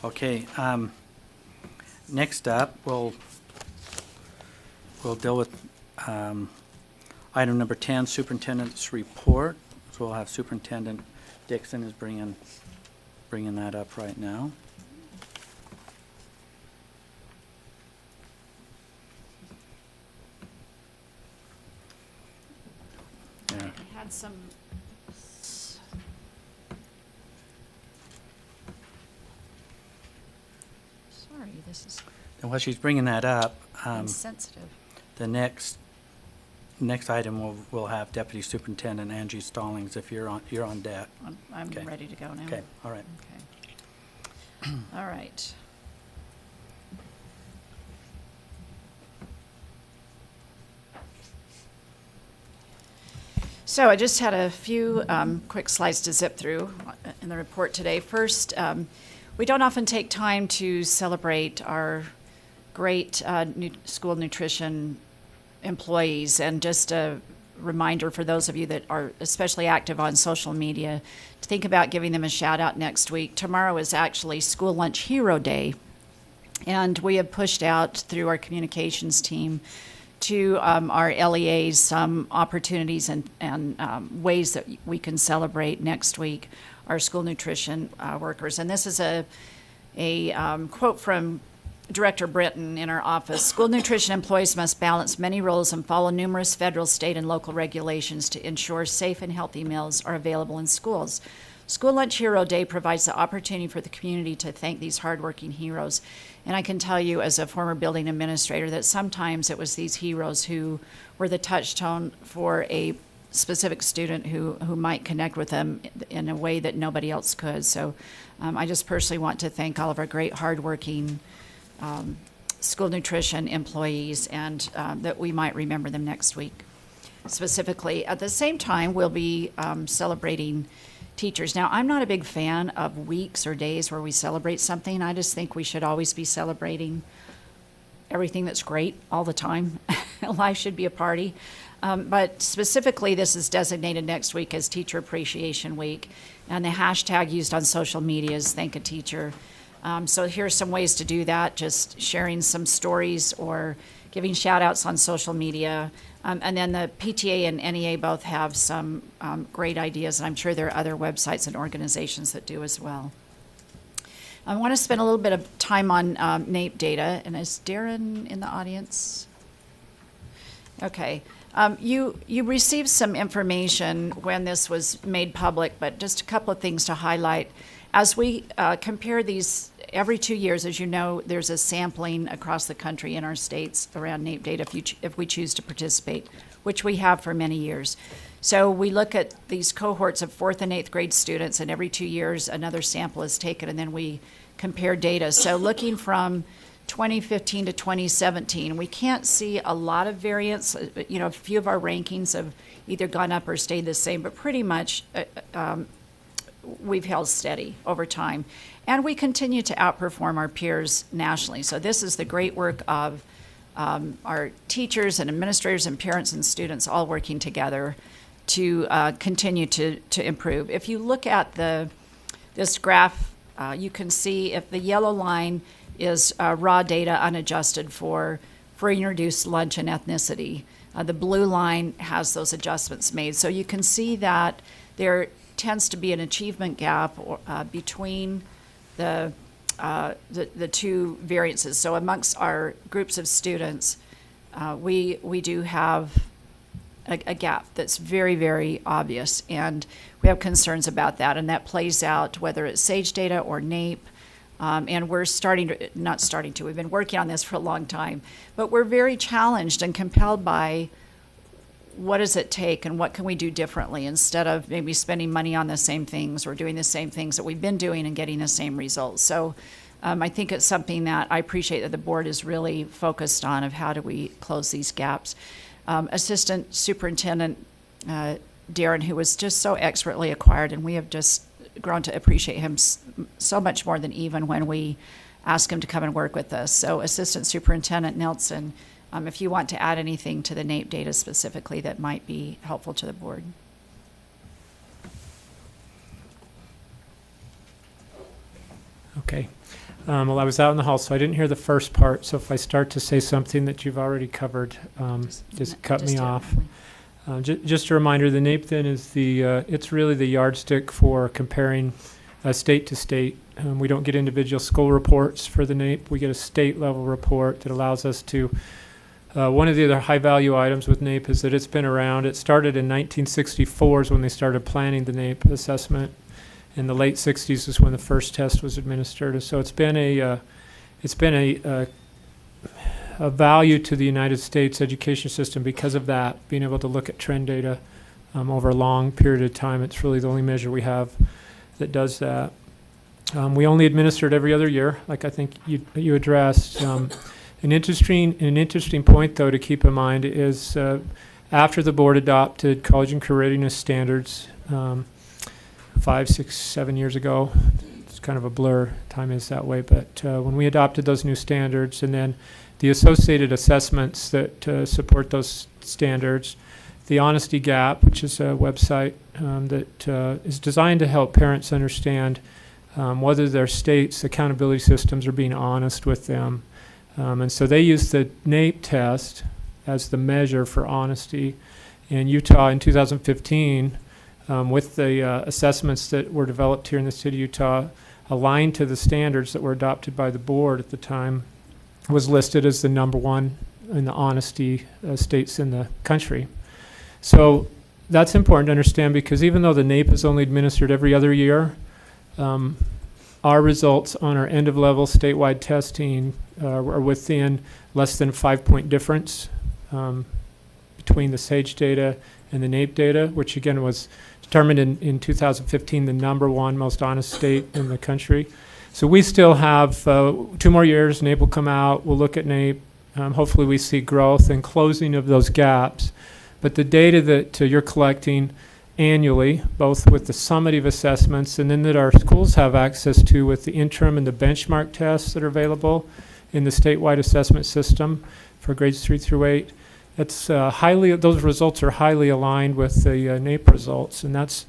Okay, next up, we'll deal with item number 10, Superintendent's Report. So we'll have Superintendent Dixon is bringing that up right now. Yeah. I had some. Sorry, this is And while she's bringing that up, insensitive. the next item we'll have Deputy Superintendent Angie Stallings, if you're on deck. I'm Okay. ready to go now. Okay, all right. Okay. All right. So I just had a few quick slides to zip through in the report today. First, we don't often take time to celebrate our great school nutrition employees, and just a reminder for those of you that are especially active on social media to think about giving them a shout out next week. Tomorrow is actually School Lunch Hero Day, and we have pushed out through our communications team to our LEAs some opportunities and ways that we can celebrate next week our school nutrition workers. And this is a quote from Director Britton in our office. School nutrition employees must balance many roles and follow numerous federal, state, and local regulations to ensure safe and healthy meals are available in schools. School Lunch Hero Day provides the opportunity for the community to thank these hardworking heroes. And I can tell you as a former building administrator that sometimes it was these heroes who were the touchstone for a specific student who might connect with them in a way that nobody else could. So I just personally want to thank all of our great hardworking school nutrition employees, and that we might remember them next week. Specifically, at the same time, we'll be celebrating teachers. Now, I'm not a big fan of weeks or days where we celebrate something. I just think we should always be celebrating everything that's great all the time. Life should be a party. But specifically, this is designated next week as Teacher Appreciation Week, and the hashtag used on social media is Thank a Teacher. So here's some ways to do that, just sharing some stories or giving shout outs on social media. And then the PTA and NEA both have some great ideas, and I'm sure there are other websites and organizations that do as well. I want to spend a little bit of time on NAEP data, and is Darren in the audience? Okay. You received some information when this was made public, but just a couple of things to highlight. As we compare these every 2 years, as you know, there's a sampling across the country in our states around NAEP data if we choose to participate, which we have for many years. So we look at these cohorts of 4th and 8th grade students, and every 2 years another sample is taken, and then we compare data. So looking from 2015 to 2017, we can't see a lot of variance. You know, a few of our rankings have either gone up or stayed the same, but pretty much we've held steady over time. And we continue to outperform our peers nationally. So this is the great work of our teachers and administrators and parents and students all working together to continue to improve. If you look at this graph, you can see if the yellow line is raw data unadjusted for free and reduced lunch and ethnicity. The blue line has those adjustments made. So you can see that there tends to be an achievement gap between the two variances. So amongst our groups of students, we do have a gap that's very, very obvious, and we have concerns about that, and that plays out whether it's SAGE data or NAEP. And we're we've been working on this for a long time, but we're very challenged and compelled by what does it take and what can we do differently instead of maybe spending money on the same things or doing the same things that we've been doing and getting the same results. So I think it's something that I appreciate that the board is really focused on, of how do we close these gaps. Assistant Superintendent Darren, who was just so expertly acquired, and we have just grown to appreciate him so much more than even when we asked him to come and work with us. So Assistant Superintendent Nelson, if you want to add anything to the NAEP data specifically that might be helpful to the board. Okay. Well, I was out in the hall, so I didn't hear the first part. So if I start to say something that you've already covered, just cut me off. Just a reminder, the NAEP then is it's really the yardstick for comparing state to state. We don't get individual school reports for the NAEP. We get a state level report that allows us to, one of the other high value items with NAEP is that it's been around. It started in 1964 is when they started planning the NAEP assessment. In the late 60s is when the first test was administered. So it's been a value to the United States education system because of that, being able to look at trend data over a long period of time. It's really the only measure we have that does that. We only administer it every other year, like I think you addressed. An interesting point, though, to keep in mind is after the board adopted college and career readiness standards 5, 6, 7 years ago. It's kind of a blur. Time is that way. But when we adopted those new standards and then the associated assessments that support those standards, the Honesty Gap, which is a website that is designed to help parents understand whether their state's accountability systems are being honest with them. And so they use the NAEP test as the measure for honesty. In Utah in 2015, with the assessments that were developed here in the city of Utah, aligned to the standards that were adopted by the board at the time, was listed as the number one in the honesty states in the country. So that's important to understand because even though the NAEP is only administered every other year, our results on our end-of-level statewide testing are within less than 5-point difference between the SAGE data and the NAEP data, which again was determined in 2015 the number one most honest state in the country. So we still have 2 more years. NAEP will come out. We'll look at NAEP. Hopefully we see growth and closing of those gaps. But the data that you're collecting annually, both with the summative assessments and then that our schools have access to with the interim and the benchmark tests that are available in the statewide assessment system for grades 3 through 8, it's those results are highly aligned with the NAEP results, and that's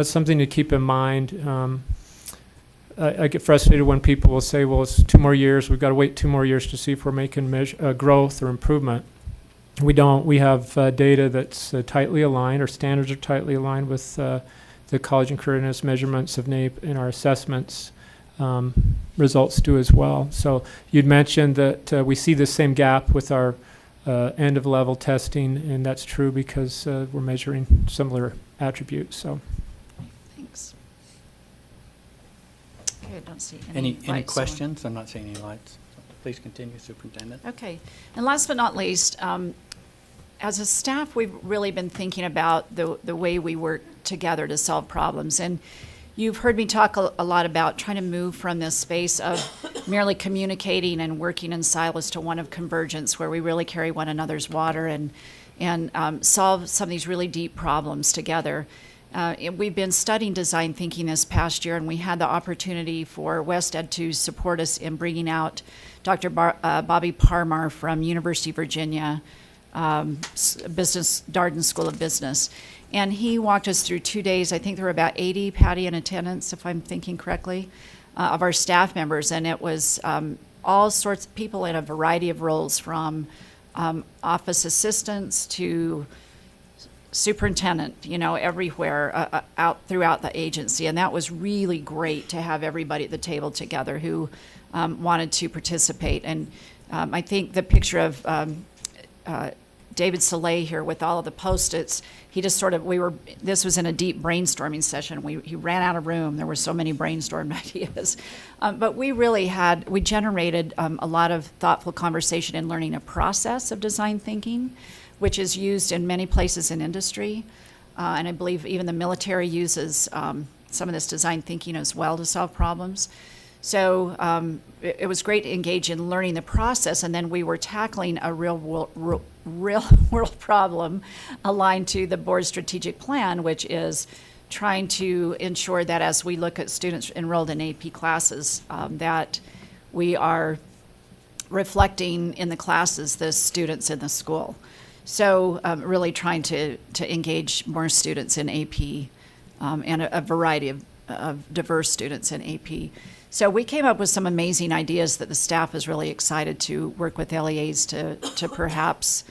something to keep in mind. I get frustrated when people will say, well, it's 2 more years, we've got to wait 2 more years to see if we're making growth or improvement. We don't. We have data that's tightly aligned, our standards are tightly aligned with the college and career readiness measurements of NAEP, and our assessments results do as well. So you'd mentioned that we see the same gap with our end-of-level testing, and that's true because we're measuring similar attributes. So, thanks. Okay, I don't see Any lights questions? I'm not seeing any lights. So please continue, Superintendent. Okay, and last but not least, as a staff, we've really been thinking about the way we work together to solve problems. And you've heard me talk a lot about trying to move from this space of merely communicating and working in silos to one of convergence, where we really carry one another's water and solve some of these really deep problems together. We've been studying design thinking this past year, and we had the opportunity for WestEd to support us in bringing out Dr. Bobby Parmar from University of Virginia, Darden School of Business. And he walked us through 2 days. I think there were about 80, Patty, in attendance, if I'm thinking correctly, of our staff members. And it was all sorts of people in a variety of roles, from office assistants to superintendent, everywhere out throughout the agency. And that was really great to have everybody at the table together who wanted to participate. And I think the picture of David Soleil here with all of the Post-its, he just this was in a deep brainstorming session. He ran out of room. There were so many brainstormed ideas. But we generated a lot of thoughtful conversation and learning a process of design thinking, which is used in many places in industry. And I believe even the military uses some of this design thinking as well to solve problems. So it was great to engage in learning the process, and then we were tackling a real world problem aligned to the board's strategic plan, which is trying to ensure that as we look at students enrolled in AP classes, that we are reflecting in the classes the students in the school. So really trying to engage more students in AP and a variety of diverse students in AP. So we came up with some amazing ideas that the staff is really excited to work with LEAs to perhaps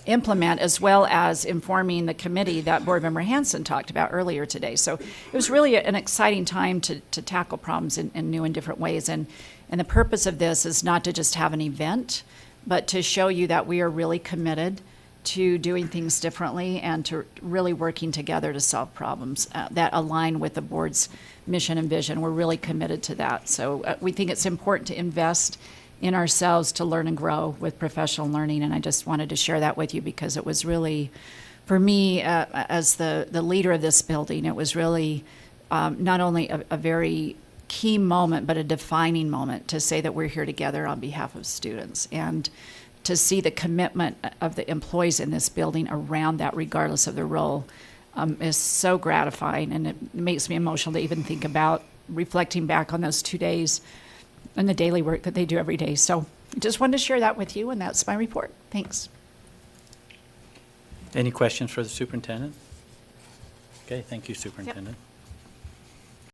implement, as well as informing the committee that Board Member Hanson talked about earlier today. So it was really an exciting time to tackle problems in new and different ways. And the purpose of this is not to just have an event, but to show you that we are really committed to doing things differently and to really working together to solve problems that align with the board's mission and vision. We're really committed to that. So we think it's important to invest in ourselves to learn and grow with professional learning, and I just wanted to share that with you because it was really, for me, as the leader of this building, it was really not only a very key moment, but a defining moment to say that we're here together on behalf of students, and to see the commitment of the employees in this building around that, regardless of their role, is so gratifying, and it makes me emotional to even think about reflecting back on those 2 days and the daily work that they do every day. So I just wanted to share that with you, and that's my report. Thanks. Any questions for the superintendent? Okay, thank you, Superintendent.